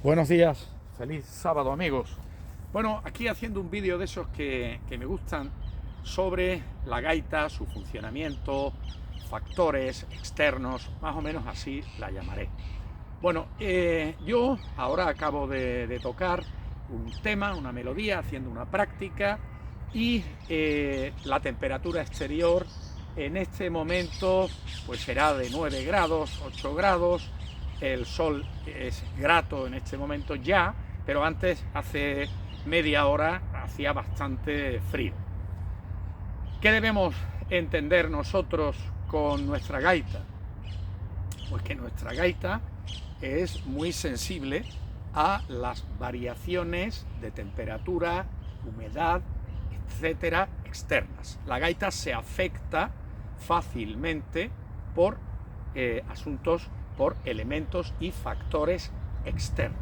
Buenos días, feliz sábado amigos. Bueno, aquí haciendo un vídeo de esos que me gustan sobre la gaita, su funcionamiento, factores externos, más o menos así la llamaré. Bueno, yo ahora acabo de tocar un tema, una melodía, haciendo una práctica y la temperatura exterior en este momento pues será de 9 grados, 8 grados, el sol es grato en este momento ya, pero antes, hace media hora, hacía bastante frío. ¿Qué debemos entender nosotros con nuestra gaita? Pues que nuestra gaita es muy sensible a las variaciones de temperatura, humedad, etcétera, externas. La gaita se afecta fácilmente por por elementos y factores externos.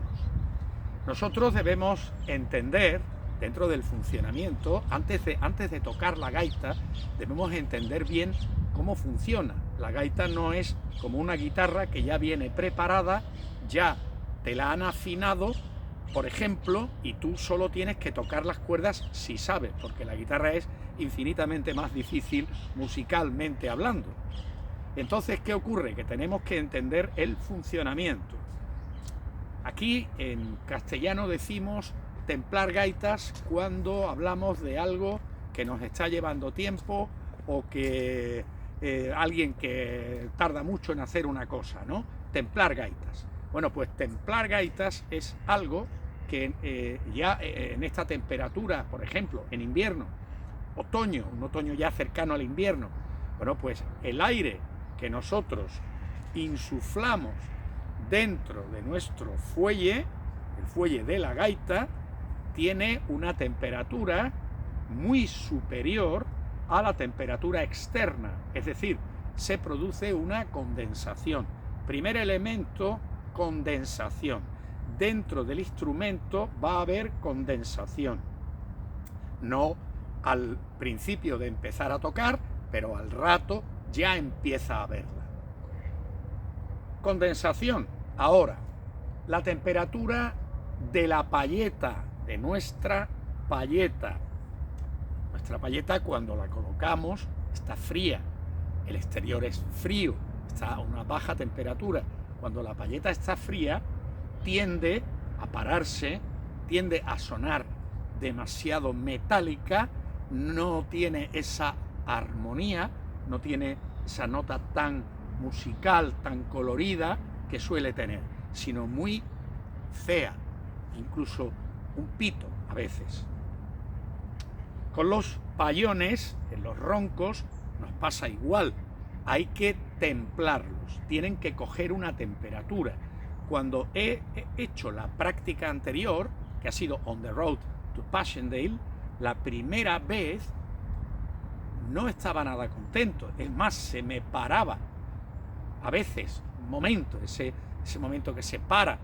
Nosotros debemos entender, dentro del funcionamiento, antes de tocar la gaita, debemos entender bien cómo funciona. La gaita no es como una guitarra que ya viene preparada, ya te la han afinado, por ejemplo, y tú solo tienes que tocar las cuerdas si sabes, porque la guitarra es infinitamente más difícil musicalmente hablando. Entonces, ¿qué ocurre? Que tenemos que entender el funcionamiento. Aquí en castellano decimos templar gaitas cuando hablamos de algo que nos está llevando tiempo o que alguien que tarda mucho en hacer una cosa, ¿no? Templar gaitas. Bueno, pues templar gaitas es algo que ya en esta temperatura, por ejemplo, en invierno, un otoño ya cercano al invierno, bueno, pues el aire que nosotros insuflamos dentro de nuestro fuelle, el fuelle de la gaita, tiene una temperatura muy superior a la temperatura externa, es decir, se produce una condensación. Primer elemento, condensación. Dentro del instrumento va a haber condensación. No al principio de empezar a tocar, pero al rato ya empieza a haberla. Condensación. Ahora, la temperatura de la payeta, de nuestra payeta. Nuestra payeta, cuando la colocamos, está fría. El exterior es frío, está a una baja temperatura. Cuando la payeta está fría, tiende a pararse, tiende a sonar demasiado metálica, no tiene esa armonía, no tiene esa nota tan musical, tan colorida que suele tener, sino muy fea, incluso un pito a veces. Con los payones, en los roncos, nos pasa igual. Hay que templarlos, tienen que coger una temperatura. Cuando he hecho la práctica anterior, que ha sido On the Road to Passchendaele, la primera vez no estaba nada contento, es más, se me paraba a veces un momento, ese momento que se para.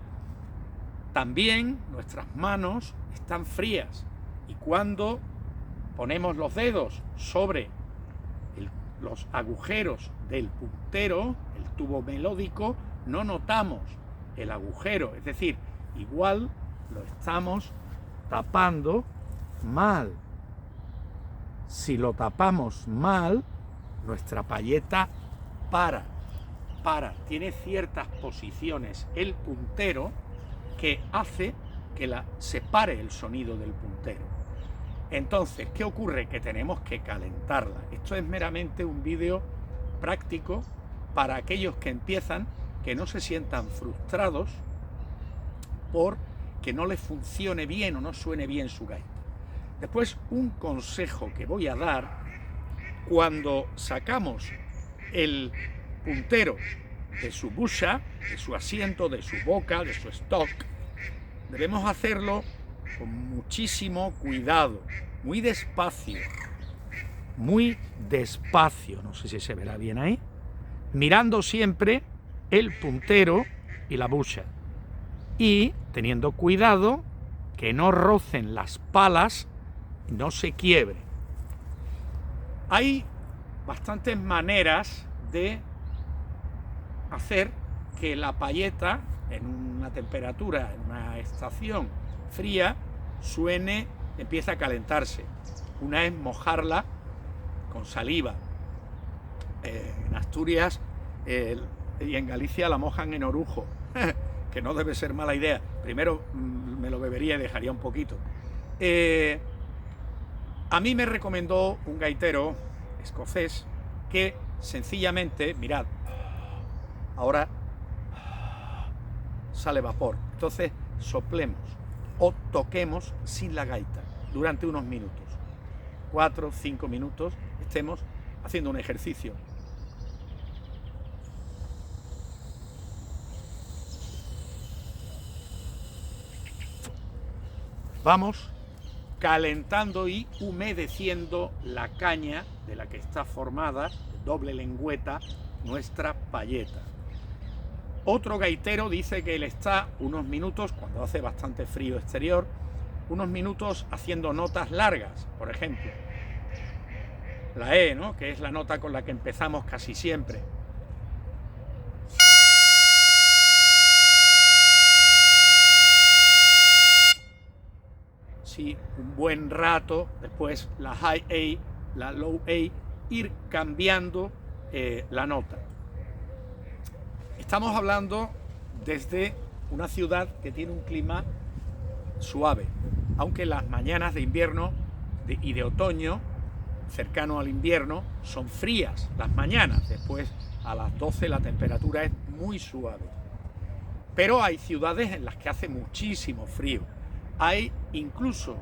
También nuestras manos están frías y cuando ponemos los dedos sobre los agujeros del puntero, el tubo melódico, no notamos el agujero, es decir, igual lo estamos tapando mal. Si lo tapamos mal, nuestra payeta tiene ciertas posiciones el puntero que hace que se pare el sonido del puntero. Entonces, ¿qué ocurre? Que tenemos que calentarla. Esto es meramente un vídeo práctico para aquellos que empiezan, que no se sientan frustrados por que no les funcione bien o no suene bien su gaita. Después, un consejo que voy a dar: cuando sacamos el puntero de su bucha, de su asiento, de su boca, de su stock, debemos hacerlo con muchísimo cuidado, muy despacio, no sé si se verá bien ahí, mirando siempre el puntero y la bucha y teniendo cuidado que no rocen las palas, no se quiebre. Hay bastantes maneras de hacer que la payeta en una temperatura, en una estación fría, suene, empieza a calentarse. Una es mojarla con saliva. En Asturias y en Galicia la mojan en orujo, que no debe ser mala idea. Primero me lo bebería y dejaría un poquito. A mí me recomendó un gaitero escocés que sencillamente, mirad, ahora sale vapor, entonces soplemos o toquemos sin la gaita durante unos minutos, 4 o 5 minutos, estemos haciendo un ejercicio. Vamos calentando y humedeciendo la caña de la que está formada, doble lengüeta, nuestra payeta. Otro gaitero dice que él está unos minutos, cuando hace bastante frío exterior, unos minutos haciendo notas largas, por ejemplo. La E, ¿no?, que es la nota con la que empezamos casi siempre. Sí, un buen rato, después la high A, la low A, ir cambiando la nota. Estamos hablando desde una ciudad que tiene un clima suave, aunque las mañanas de invierno y de otoño, cercano al invierno, son frías las mañanas. Después, a las 12 la temperatura es muy suave. Pero hay ciudades en las que hace muchísimo frío. Hay incluso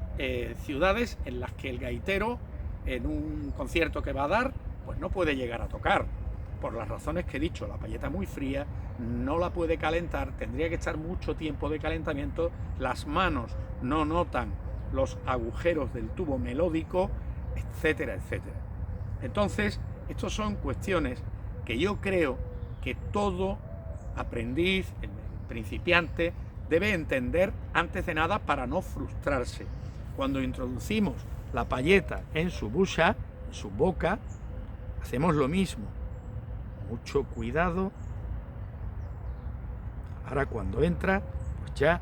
ciudades en las que el gaitero, en un concierto que va a dar, pues no puede llegar a tocar. Por las razones que he dicho, la payeta muy fría, no la puede calentar, tendría que estar mucho tiempo de calentamiento, las manos no notan los agujeros del tubo melódico, etcétera, etcétera. Entonces, estas son cuestiones que yo creo que todo aprendiz, principiante, debe entender antes de nada para no frustrarse. Cuando introducimos la payeta en su bucha, en su boca, hacemos lo mismo. Mucho cuidado. Ahora cuando entra, pues ya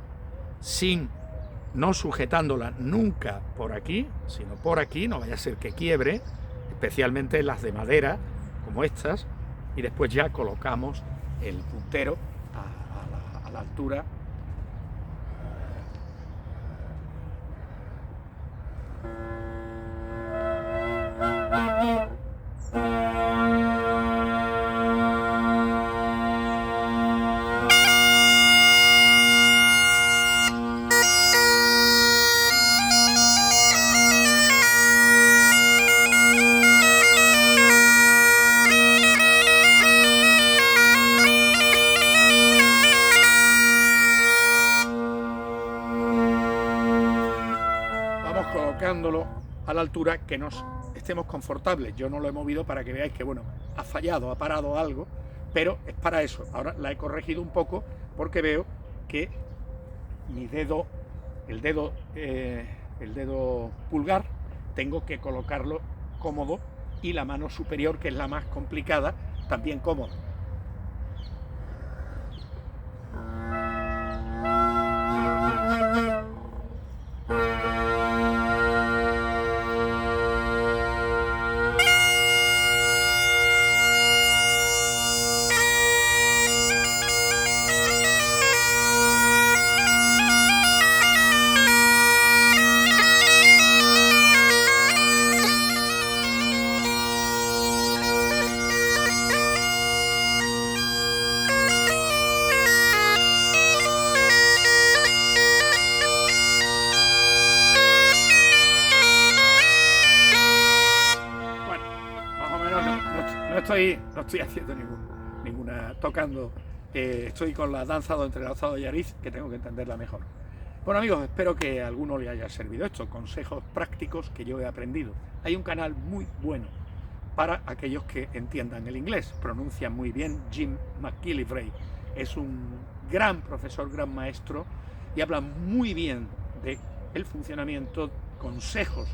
no sujetándola nunca por aquí, sino por aquí, no vaya a ser que quiebre, especialmente las de madera, como estas, y después ya colocamos el puntero a la altura. Colocándolo a la altura que nos estemos confortables. Yo no lo he movido para que veáis que, bueno, ha fallado, ha parado algo, pero es para eso. Ahora la he corregido un poco porque veo que mi dedo, el dedo pulgar, tengo que colocarlo cómodo, y la mano superior, que es la más complicada, también cómoda. No estoy haciendo ninguna tocando, estoy con la danza do entrelazado de Yariz, que tengo que entenderla mejor. Bueno, amigos, espero que a alguno le haya servido esto, consejos prácticos que yo he aprendido. Hay un canal muy bueno para aquellos que entiendan el inglés, pronuncia muy bien, Jim McGillivray. Es un gran profesor, gran maestro, y habla muy bien de el funcionamiento, consejos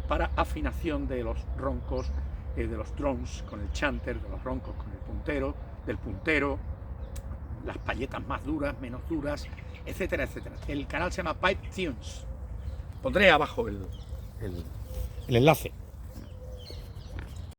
para afinación de los roncos, de los drums con el chanter, de los roncos con el puntero, del puntero, las palletas más duras, menos duras, etcétera, etcétera. El canal se llama Pipe Tunes. Pondré abajo el enlace.